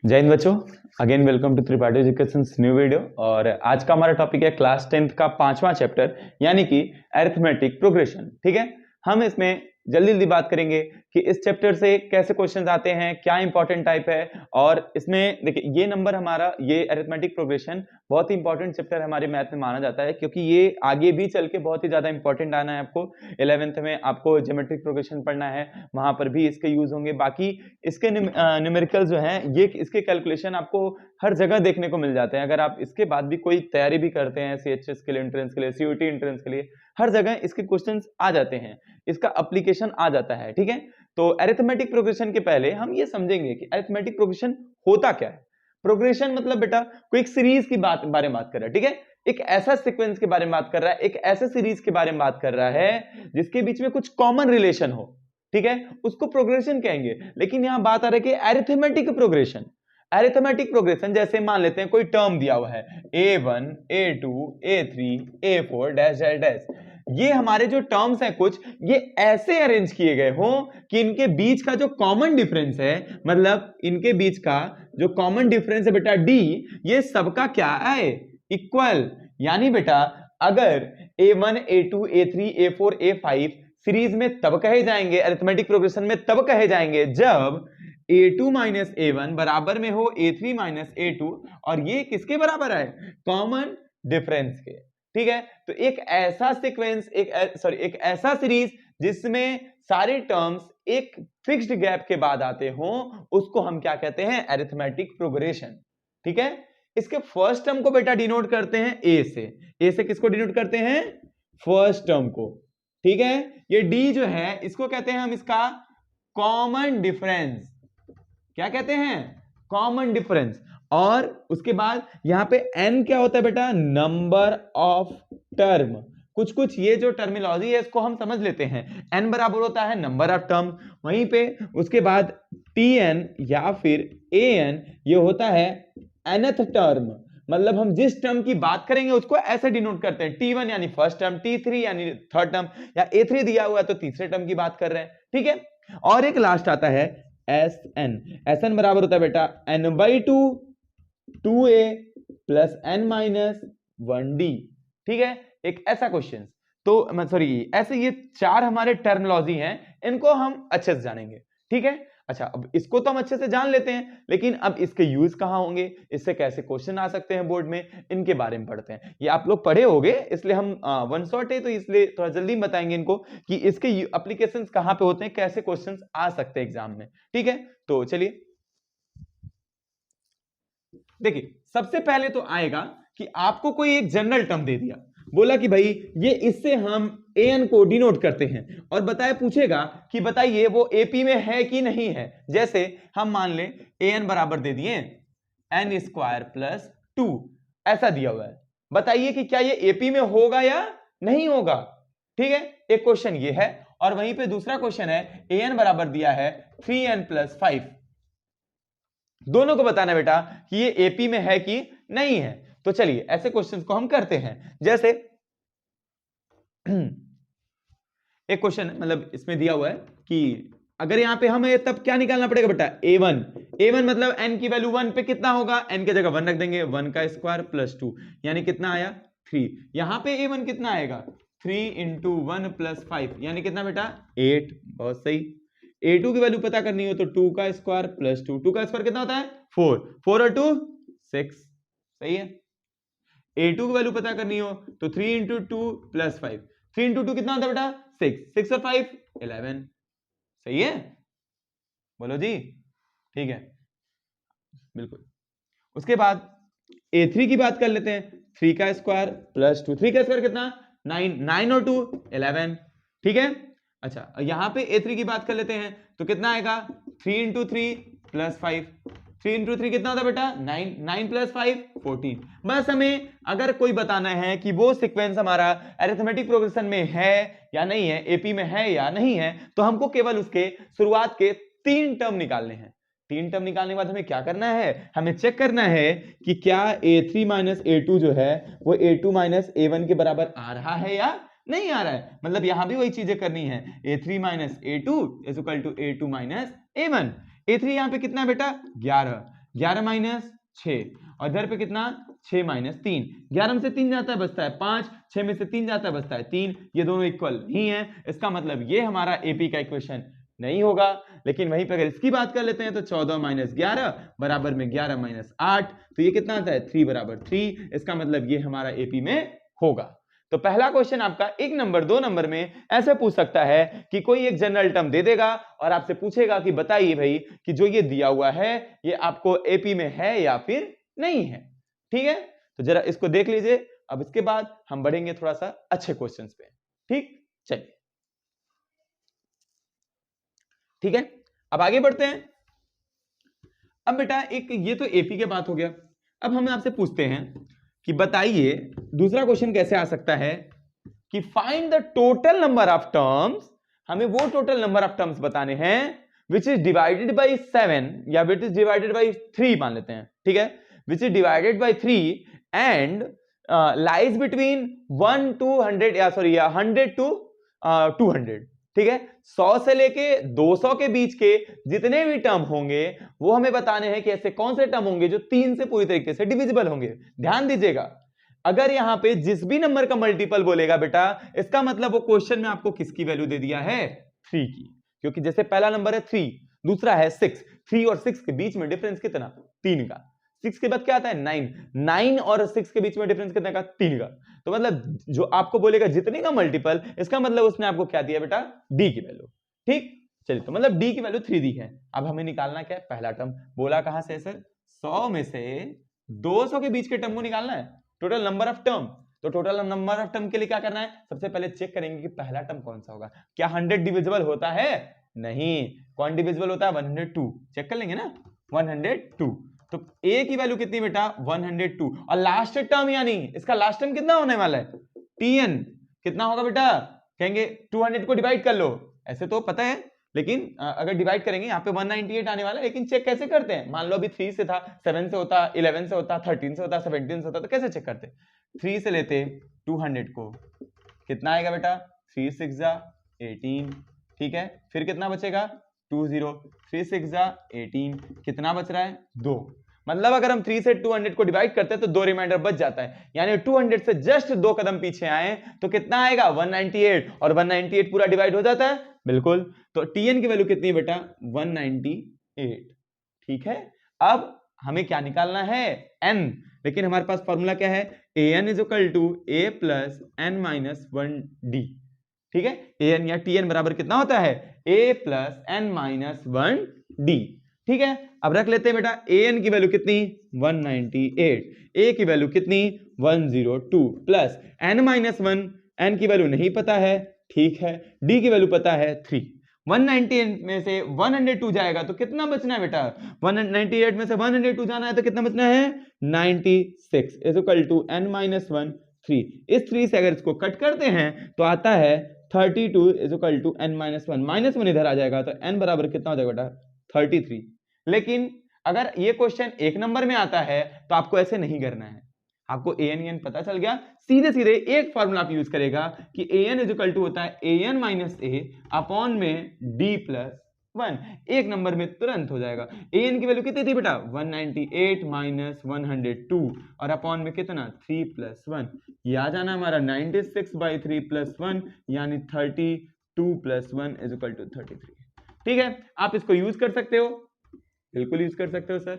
जय हिंद बच्चों, again welcome to Tripathi education new video. और आज का हमारा टॉपिक है क्लास 10th का 5वां चैप्टर यानी कि अरिथमेटिक प्रोग्रेशन। ठीक है, हम इसमें जल्दी जल्दी बात करेंगे कि इस चैप्टर से कैसे क्वेश्चंस आते हैं, क्या इंपॉर्टेंट टाइप है। और इसमें देखिए ये नंबर हमारा ये अरिथमेटिक प्रोग्रेशन बहुत ही इंपॉर्टेंट चैप्टर हमारे मैथ में माना जाता है, क्योंकि ये आगे भी चल के बहुत ही ज्यादा इंपॉर्टेंट आना है। आपको 11th में आपको ज्योमेट्रिक प्रोग्रेशन पढ़ना है, वहां पर भी इसके यूज होंगे। बाकी इसके न्यूमेरिकल जो है ये इसके कैलकुलेशन आपको हर जगह देखने को मिल जाते हैं। अगर आप इसके बाद भी कोई तैयारी भी करते हैं सीएचएस के लिए, एंट्रेंस के लिए, सीयूटी एंट्रेंस के लिए, हर जगह इसके क्वेश्चंस आ जाते हैं, इसका एप्लीकेशन आ जाता है। ठीक है, तो अरिथमेटिक प्रोग्रेशन के पहले हम ये समझेंगे कि अरिथमेटिक प्रोग्रेशन होता क्या है। प्रोग्रेशन मतलब बेटा कोई एक सीरीज की बारे में बात कर रहा है। ठीक है, एक ऐसा सीक्वेंस के बारे में बात कर रहा है, एक ऐसे सीरीज के बारे में बात कर रहा है जिसके बीच में कुछ कॉमन रिलेशन हो। ठीक है, उसको प्रोग्रेशन कहेंगे। लेकिन यहां बात आ रही है कि अरिथमेटिक प्रोग्रेशन। अरिथमेटिक प्रोग्रेशन जैसे मान लेते हैं कोई टर्म दिया हुआ है a1 a2 a3 a4 dash dash dash. ये हमारे जो टर्म्स हैं कुछ ये ऐसे अरेंज किए गए हो कि इनके बीच का जो कॉमन डिफरेंस है, मतलब इनके बीच का जो कॉमन डिफरेंस है बेटा d, ये सबका क्या है, इक्वल। यानी बेटा अगर a1 a2 a3 a4 a5 series में तब कहे जाएंगे, अरिथमेटिक प्रोग्रेशन में तब कहे जाएंगे जब a2 माइनस a1 बराबर में हो a3 माइनस a2, और ये किसके बराबर है, कॉमन डिफरेंस के। ठीक है, तो एक ऐसा सीक्वेंस, एक ऐसा सीरीज जिसमें सारे टर्म्स एक फिक्स्ड गैप के बाद आते हो, उसको हम क्या कहते हैं, अरिथमेटिक प्रोग्रेशन। ठीक है, इसके फर्स्ट टर्म को बेटा डिनोट करते हैं ए से। ए से किसको डिनोट करते हैं, फर्स्ट टर्म को। ठीक है, ये डी जो है इसको कहते हैं हम इसका कॉमन डिफरेंस। क्या कहते हैं, कॉमन डिफरेंस। और उसके बाद यहां पे n क्या होता है बेटा, नंबर ऑफ टर्म। कुछ कुछ ये जो टर्मिनोलॉजी है इसको हम समझ लेते हैं। n बराबर होता है नंबर ऑफ टर्म, वहीं पे उसके बाद tn या फिर an ये होता है nth टर्म। मतलब हम जिस टर्म की बात करेंगे उसको ऐसे डिनोट करते हैं, t1 यानी फर्स्ट टर्म, t3 यानी थर्ड टर्म, या a3 दिया हुआ है तो तीसरे टर्म की बात कर रहे हैं। ठीक है, और एक लास्ट आता है एस एन बराबर होता है बेटा n/2 2a plus n minus 1d। ठीक है, एक ऐसा क्वेश्चन। तो सॉरी, ऐसे ये चार हमारे टर्मिनोलॉजी हैं, इनको हम अच्छे से जानेंगे। ठीक है, अच्छा अब इसको तो हम अच्छे से जान लेते हैं, लेकिन अब इसके यूज कहां होंगे, इससे कैसे क्वेश्चन आ सकते हैं बोर्ड में, इनके बारे में पढ़ते हैं। ये आप लोग पढ़े होंगे, इसलिए हम वन शॉट है तो इसलिए थोड़ा जल्दी बताएंगे इनको कि इसके एप्लीकेशंस कहां पे होते हैं, कैसे क्वेश्चंस आ सकते हैं एग्जाम में। ठीक है, तो चलिए देखिए, सबसे पहले तो आएगा कि आपको कोई एक जनरल टर्म दे दिया, बोला कि भाई ये इससे हम an को डिनोट करते हैं, और बताए पूछेगा कि बताइए वो AP में है कि नहीं है। जैसे हम मान लें an बराबर दे दिए n स्क्वायर प्लस 2, ऐसा दिया हुआ है, बताइए कि क्या ये AP में होगा या नहीं होगा। ठीक है, एक क्वेश्चन ये है, और वहीं पे दूसरा क्वेश्चन है an बराबर दिया है 3n प्लस 5। दोनों को बताना बेटा कि ये एपी में है कि नहीं है। तो चलिए ऐसे क्वेश्चंस को हम करते हैं। जैसे एक क्वेश्चन मतलब इसमें दिया हुआ है कि अगर यहां पे हमें तब क्या निकालना पड़ेगा बेटा, a1 मतलब n की वैल्यू 1 पे कितना होगा, n की जगह 1 रख देंगे, 1 का स्क्वायर प्लस 2 यानी कितना आया 3। यहां पे a1 कितना आएगा, 3 इंटू 1 प्लस 5 यानी कितना बेटा 8। बहुत सही। a2 की वैल्यू पता करनी हो तो 2 का स्क्वायर प्लस 2, 2 का स्क्वायर कितना होता है 4, 4 और 2 6। सही है। a2 की वैल्यू पता करनी हो तो 3 इंटू 2 प्लस 5, 3 इंटू 2 कितना होता है बेटा 6, 6 और 5 11। सही है, बोलो जी। ठीक है, बिल्कुल। उसके बाद a3 की बात कर लेते हैं, 3 का स्क्वायर प्लस 2, 3 का स्क्वायर कितना 9, 9 और 2 11। ठीक है, अच्छा यहां पे a3 की बात कर लेते हैं तो कितना आएगा 3 इंटू 3 प्लस 5, 3 इंटू 3 कितना होता है बेटा 9, 9 प्लस 5 14। बस हमें अगर कोई बताना है कि वो सीक्वेंस हमारा अरिथमेटिक प्रोग्रेशन में है या नहीं है, एपी में है या नहीं है, तो हमको केवल उसके शुरुआत के 3 टर्म निकालने हैं। 3 टर्म निकालने के बाद हमें क्या करना है, हमें चेक करना है कि क्या a3 माइनस a2 जो है वो a2 माइनस a1 के बराबर आ रहा है या नहीं आ रहा है। मतलब यहां भी वही चीजें करनी है, a3 minus a2 is equal to a2 minus a1। a3 यहां पे कितना है बेटा 11, 11 माइनस 6 और इधर पे कितना 6 माइनस 3, 11 में से 3 जाता है बचता है 5, 6 में से 3 जाता है बचता है 3, ये दोनों इक्वल नहीं है, इसका मतलब ये हमारा एपी का इक्वेशन नहीं होगा। लेकिन वहीं पे अगर इसकी बात कर लेते हैं तो 14 माइनस 11 बराबर में 11 माइनस 8, तो ये कितना आता है 3 बराबर 3, इसका मतलब ये हमारा एपी में होगा। तो पहला क्वेश्चन आपका 1 नंबर 2 नंबर में ऐसे पूछ सकता है कि कोई एक जनरल टर्म दे देगा और आपसे पूछेगा कि बताइए भाई कि जो ये दिया हुआ है ये आपको एपी में है या फिर नहीं है। ठीक है, तो जरा इसको देख लीजिए। अब इसके बाद हम बढ़ेंगे थोड़ा सा अच्छे क्वेश्चंस पे। ठीक, चलिए ठीक है, अब आगे बढ़ते हैं। अब बेटा एक ये तो एपी के बात हो गया। अब हम आपसे पूछते हैं कि बताइए दूसरा क्वेश्चन कैसे आ सकता है कि find the total number of terms, हमें वो टोटल नंबर ऑफ टर्म्स बताने हैं विच इज डिवाइडेड बाई 7 या विच इज डिवाइडेड बाई 3 मान लेते हैं। ठीक है, which is divided by 3 and lies between 1 to 100 या सॉरी 100 to 200। ठीक है, 100 से लेके 200 के बीच के जितने भी टर्म होंगे वो हमें बताने हैं कि ऐसे कौन से टर्म होंगे जो 3 से पूरी तरीके से डिविजिबल होंगे। ध्यान दीजिएगा, अगर यहां पे जिस भी नंबर का मल्टीपल बोलेगा बेटा, इसका मतलब वो क्वेश्चन में आपको किसकी वैल्यू दे दिया है 3 की, क्योंकि जैसे पहला नंबर है 3, दूसरा है 6, 3 और 6 के बीच में डिफरेंस कितना 3 का, 6 के बाद क्या आता है 9, 9 और 6 के बीच में डिफरेंस कितने का 3 का। तो मतलब जो आपको बोलेगा जितने का मल्टीपल, इसका मतलब उसने आपको क्या दिया बेटा डी की वैल्यू। ठीक, चलिए तो मतलब डी की वैल्यू 3 दी है। अब हमें निकालना क्या है पहला टर्म, बोला कहां से सर 100 में से 200 के बीच के टर्म को निकालना है, टोटल नंबर ऑफ टर्म। तो टोटल नंबर ऑफ टर्म के लिए क्या करना है, सबसे पहले चेक करेंगे कि पहला टर्म कौन सा होगा। क्या 100 डिविजिबल होता है, नहीं, कौन डिविजिबल होता है 102, चेक कर लेंगे ना 102। तो a की वैल्यू कितनी बेटा 102 और लास्ट टर्म यानी इसका लास्ट टर्म कितना होने वाला है tn कितना होगा बेटा, कहेंगे 200 को डिवाइड कर लो, ऐसे तो पता है लेकिन अगर डिवाइड करेंगे यहाँ पे 198 आने वाला है। लेकिन चेक कैसे करते हैं, मान लो अभी 3 से था, 7 से होता, 11 से होता, 13 से होता, 17 से होता, तो कैसे चेक करते, 3 से लेते 200 को, कितना आएगा बेटा 3 6 18। ठीक है, फिर कितना बचेगा 20, 3 6 18, कितना बच रहा है 2। मतलब अगर हम 3 से 200 को डिवाइड करते हैं तो 2 रिमाइंडर बच जाता है, यानी 200 से जस्ट 2 कदम पीछे आए तो कितना आएगा 198, और 198 पूरा डिवाइड हो जाता है बिल्कुल। तो tn की वैल्यू कितनी है बेटा 198। ठीक है, अब हमें क्या निकालना है n, लेकिन हमारे पास फॉर्मूला क्या है an is equal to a plus n minus 1d। ठीक है, an या tn बराबर कितना होता है a plus n minus 1d। ठीक है, अब रख लेते हैं बेटा an की वैल्यू कितनी 198, a की वैल्यू कितनी 102 प्लस n माइनस 1, n की वैल्यू नहीं पता है, ठीक है, d की वैल्यू पता है 3। 198 में से 102 जाएगा तो कितना बचना है बेटा, 198 में से 102 जाना है तो कितना बचना है 96 is equal to n minus 1 3। इस 3 से अगर इसको कट करते हैं तो आता है 32 is equal to n minus 1, minus 1 इधर आ जाएगा तो n बराबर कितना हो जाएगा बेटा 33। लेकिन अगर ये क्वेश्चन 1 नंबर में आता है तो आपको ऐसे नहीं करना है, आपको an पता चल गया, सीधे सीधे एक फॉर्मूला आप यूज करेगा कि an इज इक्वल टू होता है an माइनस a अपॉन में d प्लस 1, 1 नंबर में तुरंत हो जाएगा। an की वैल्यू कितनी थी बेटा 198 माइनस 102 और अपॉन में कितना 3 प्लस 1, ये आ जाना हमारा 96 बाई 3 प्लस 1 यानी 32 प्लस 1 इज इक्वल टू 33। ठीक है, आप इसको यूज कर सकते हो, बिल्कुल यूज कर सकते हो सर।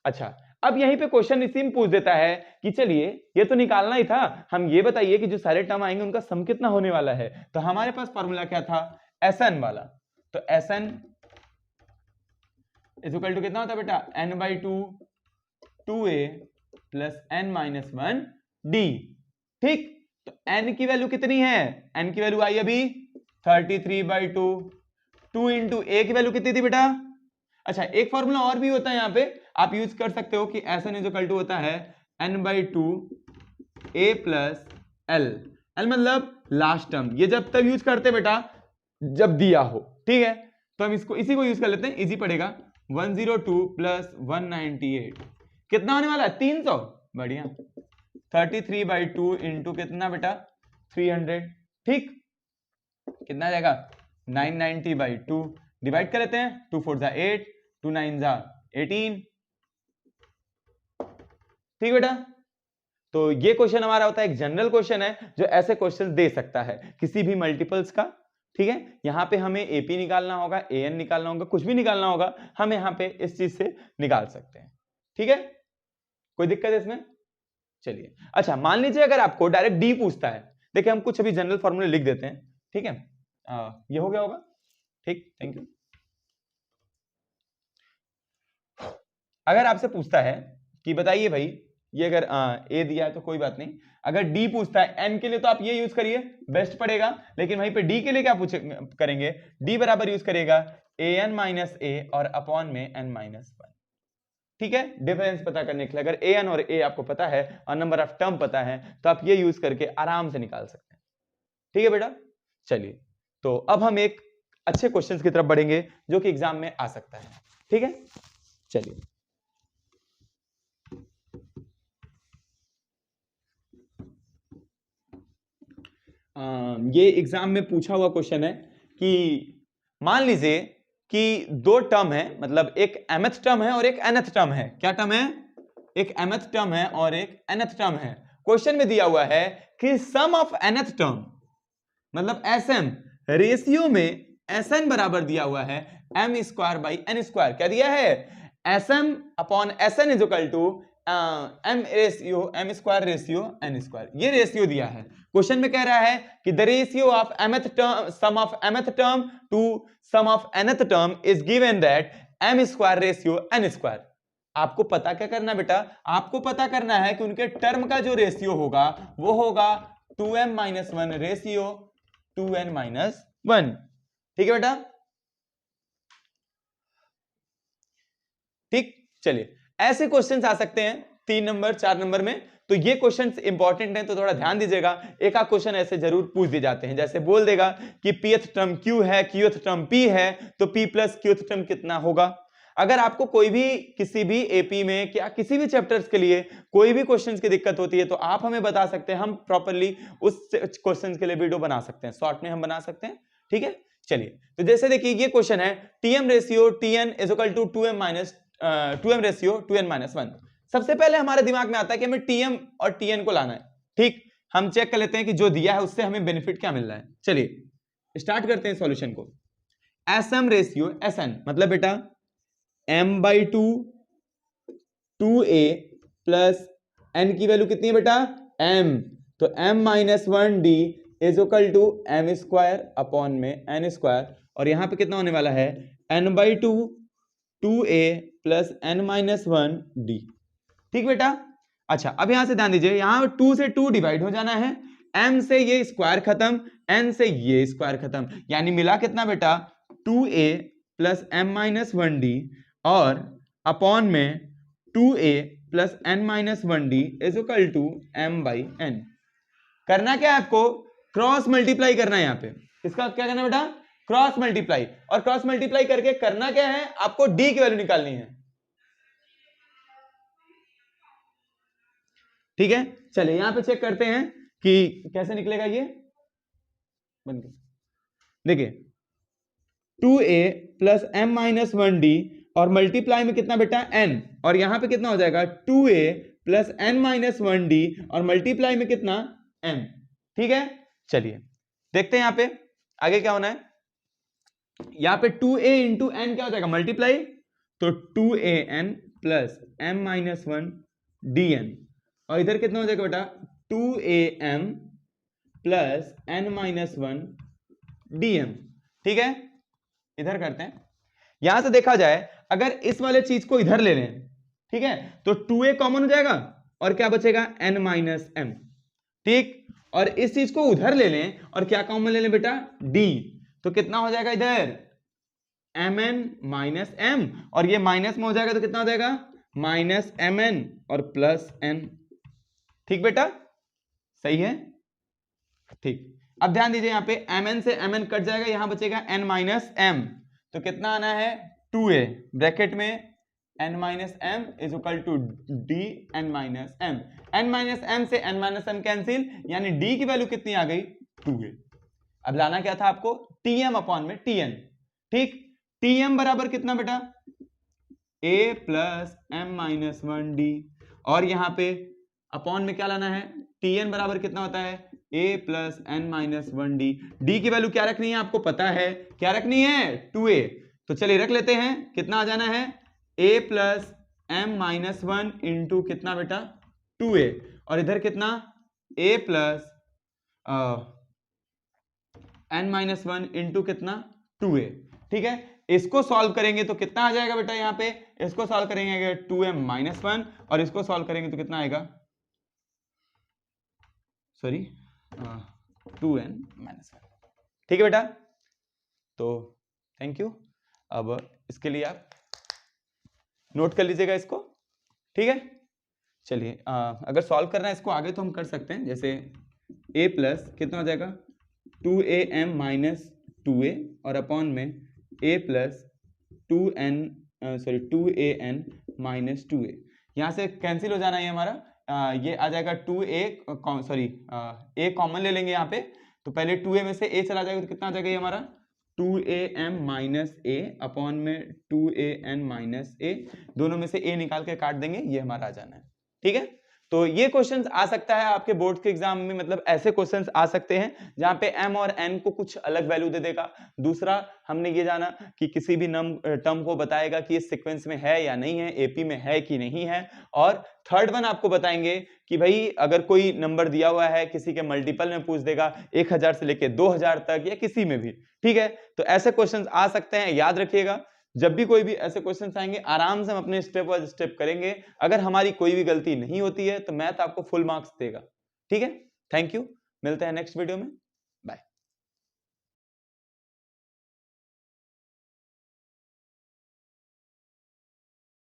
अच्छा, अब यहीं पे क्वेश्चन इसी में पूछ देता है कि चलिए ये तो निकालना ही था, हम ये बताइए कि जो सारे टर्म आएंगे उनका सम कितना होने वाला है। तो हमारे पास फॉर्मूला क्या था Sn वाला, तो Sn इज इक्वल टू कितना होता है बेटा n/2 2a plus n minus 1d। ठीक, तो n की वैल्यू कितनी है, n की वैल्यू आई अभी 33/2, 2 इंटू a की वैल्यू कितनी थी बेटा। अच्छा, एक फॉर्मूला और भी होता है यहाँ पे आप यूज कर सकते हो कि Sn इज इक्वल टू होता है n/2 a plus l, l मतलब लास्ट टर्म, ये जब तक यूज करते बेटा जब दिया हो। ठीक है, तो हम इसको इसी को यूज कर लेते हैं, इजी पड़ेगा 102 प्लस 198 कितना होने वाला है 300, बढ़िया 33/2 इंटू कितना बेटा 300। ठीक, कितना आ जाएगा 990/2 डिवाइड कर लेते हैं, 2 4 8, 2 9 18, ठीक बेटा, तो ये क्वेश्चन हमारा होता है एक जनरल क्वेश्चन है जो ऐसे क्वेश्चन दे सकता है किसी भी मल्टीपल्स का। ठीक है, यहां पे हमें एपी निकालना होगा, एएन निकालना होगा, कुछ भी निकालना होगा, हम यहां पे इस चीज से निकाल सकते हैं। ठीक है, कोई दिक्कत है इसमें? चलिए, अच्छा मान लीजिए अगर आपको डायरेक्ट डी पूछता है, देखिए हम कुछ अभी जनरल फॉर्मूले लिख देते हैं। ठीक है, ये हो गया होगा, ठीक, थैंक यू। अगर आपसे पूछता है कि बताइए भाई, ये अगर ए दिया है तो कोई बात नहीं, अगर डी पूछता है एन के लिए तो आप ये यूज करिए, बेस्ट पड़ेगा, लेकिन वहीं पे डी के लिए क्या पूछे करेंगे, डी बराबर यूज करेगा ए एन माइनस ए और अपॉन में एन माइनस वन। ठीक है, डिफरेंस पता करने के लिए अगर ए एन और ए आपको पता है और नंबर ऑफ टर्म पता है तो आप ये यूज करके आराम से निकाल सकते हैं। ठीक है बेटा, चलिए तो अब हम एक अच्छे क्वेश्चन की तरफ बढ़ेंगे जो कि एग्जाम में आ सकता है। ठीक है, चलिए ये एग्जाम में पूछा हुआ क्वेश्चन है कि मान लीजिए कि दो टर्म है, मतलब एक mth टर्म है और एक nth टर्म है। क्या टर्म है? एक mth टर्म है और एक nth टर्म है। क्वेश्चन में दिया हुआ है कि सम ऑफ nth टर्म, मतलब sm रेशियो में sn बराबर दिया हुआ है m square by n square. क्या दिया है? sm upon sn is equal to m square ratio n square, ये रेशियो दिया है। क्वेश्चन में कह रहा है कि the ratio of mth term, sum of mth term to sum of nth term is given that m square ratio n square. आपको पता क्या करना बेटा? आपको पता करना है कि उनके टर्म का जो रेशियो होगा वो होगा 2m minus one ratio 2n minus one. ठीक है बेटा, ठीक, चलिए ऐसे क्वेश्चंस आ सकते हैं 3 नंबर 4 नंबर में, तो ये क्वेश्चंस इंपॉर्टेंट हैं तो थोड़ा ध्यान दीजिएगा। एक आध क्वेश्चन ऐसे जरूर पूछ दिए जाते हैं, जैसे बोल देगा कि pth टर्म q है, qth टर्म p है, तो p प्लस qth टर्म कितना होगा। अगर आपको कोई भी किसी भी एपी में क्या किसी भी चैप्टर्स के लिए कोई भी क्वेश्चंस की दिक्कत होती है तो आप हमें बता सकते हैं, हम प्रॉपर्ली उस क्वेश्चंस के लिए वीडियो बना सकते हैं, शॉर्ट में हम बना सकते हैं। ठीक है, चलिए तो जैसे देखिए ये क्वेश्चन है TM ratio tn is equal to 2m minus 2m ratio 2n minus 1। सबसे पहले हमारे दिमाग में आता है कि हमें टीएम और टीएन को लाना है। ठीक, हम चेक कर लेते हैं कि जो दिया है उससे हमें बेनिफिट क्या मिल रहा है। चलिए स्टार्ट करते हैं सॉल्यूशन को। एसएम रेशियो एसएन मतलब बेटा m by two 2a plus n की वैल्यू कितनी है बेटा? m, तो m minus one d is equal to m square upon में n स्क्वायर, और यहां पे कितना होने वाला है n by two 2a plus n minus one d. ठीक बेटा, अच्छा अब यहां से ध्यान दीजिए, यहां 2 से 2 डिवाइड हो जाना है, m से ये स्क्वायर खत्म, n से ये स्क्वायर खत्म, यानी मिला कितना बेटा 2a plus m minus one d और अपॉन में 2a plus n minus one d is equal to m by n। करना क्या है आपको? क्रॉस मल्टीप्लाई करना है। यहां पे इसका क्या करना है बेटा? क्रॉस मल्टीप्लाई, और क्रॉस मल्टीप्लाई करके करना क्या है? आपको d की वैल्यू निकालनी है। ठीक है, चलिए यहां पे चेक करते हैं कि कैसे निकलेगा ये। बन गया, देखिए 2a plus m minus one d और मल्टीप्लाई में कितना बेटा n, और यहां पे कितना हो जाएगा 2a plus n minus one d और मल्टीप्लाई में कितना m। ठीक है, चलिए देखते हैं यहां पे आगे क्या होना है। यहां पे 2a इंटू n क्या हो जाएगा? मल्टीप्लाई, तो 2an plus m minus one dn, और इधर कितना हो जाएगा बेटा 2am plus n minus one dm। ठीक है, इधर करते हैं, यहां से देखा जाए अगर इस वाले चीज को इधर ले लें, ठीक है, तो 2a कॉमन हो जाएगा और क्या बचेगा n माइनस m। ठीक, और इस चीज को उधर ले लें और क्या कॉमन ले लें बेटा d, तो कितना हो जाएगा इधर mn माइनस m, और ये माइनस में हो जाएगा तो कितना हो जाएगा माइनस mn और प्लस n। ठीक बेटा, सही है, ठीक। अब ध्यान दीजिए यहां पे mn से mn कट जाएगा, यहां बचेगा n माइनस m, तो कितना आना है 2a ब्रैकेट में n minus m is equal to d n minus m। n minus m से n माइनस m कैंसिल, यानी d की वैल्यू कितनी आ गई 2a। अब लाना क्या था आपको? tm अपॉन में tn। ठीक, tm बराबर कितना बेटा a plus m minus one d, और यहाँ पे अपॉन में क्या लाना है, tn बराबर कितना होता है a plus n minus 1d। d की वैल्यू क्या रखनी है आपको पता है, क्या रखनी है 2a। तो चलिए रख लेते हैं, कितना आ जाना है a plus m minus 1 into कितना बेटा 2a, और इधर कितना a plus n minus 1 into कितना 2a। ठीक है, इसको सॉल्व करेंगे तो कितना आ जाएगा बेटा, यहाँ पे इसको सॉल्व करेंगे 2m माइनस 1 और इसको सॉल्व करेंगे तो कितना आएगा, सॉरी 2n माइनस 1। ठीक है बेटा, तो थैंक यू। अब इसके लिए आप नोट कर लीजिएगा इसको, ठीक है। चलिए अगर सॉल्व करना है इसको आगे तो हम कर सकते हैं, जैसे a प्लस कितना हो जाएगा 2am माइनस 2a और अपॉन में a plus 2an minus 2a। यहाँ से कैंसिल हो जाना है हमारा, ये आ जाएगा 2a सॉरी a कॉमन ले लेंगे यहाँ पे, तो पहले 2a में से a चला जाएगा तो कितना आ जाएगा ये हमारा 2am माइनस a अपॉन में 2an माइनस a, दोनों में से a निकाल के काट देंगे, ये हमारा आ जाना है। ठीक है, तो ये क्वेश्चंस आ सकता है आपके बोर्ड के एग्जाम में, मतलब ऐसे क्वेश्चंस आ सकते हैं जहां पे m और n को कुछ अलग वैल्यू दे देगा। दूसरा हमने ये जाना कि किसी भी टर्म को बताएगा कि ये सीक्वेंस में है या नहीं है, एपी में है कि नहीं है। और थर्ड वन आपको बताएंगे कि भाई अगर कोई नंबर दिया हुआ है किसी के मल्टीपल में पूछ देगा 1000 से लेके 2000 तक या किसी में भी। ठीक है, तो ऐसे क्वेश्चंस आ सकते हैं, याद रखिएगा। जब भी कोई भी ऐसे क्वेश्चंस आएंगे आराम से हम अपने स्टेप बाय स्टेप करेंगे, अगर हमारी कोई भी गलती नहीं होती है तो मैथ आपको फुल मार्क्स देगा। ठीक है, थैंक यू, मिलते हैं नेक्स्ट वीडियो में।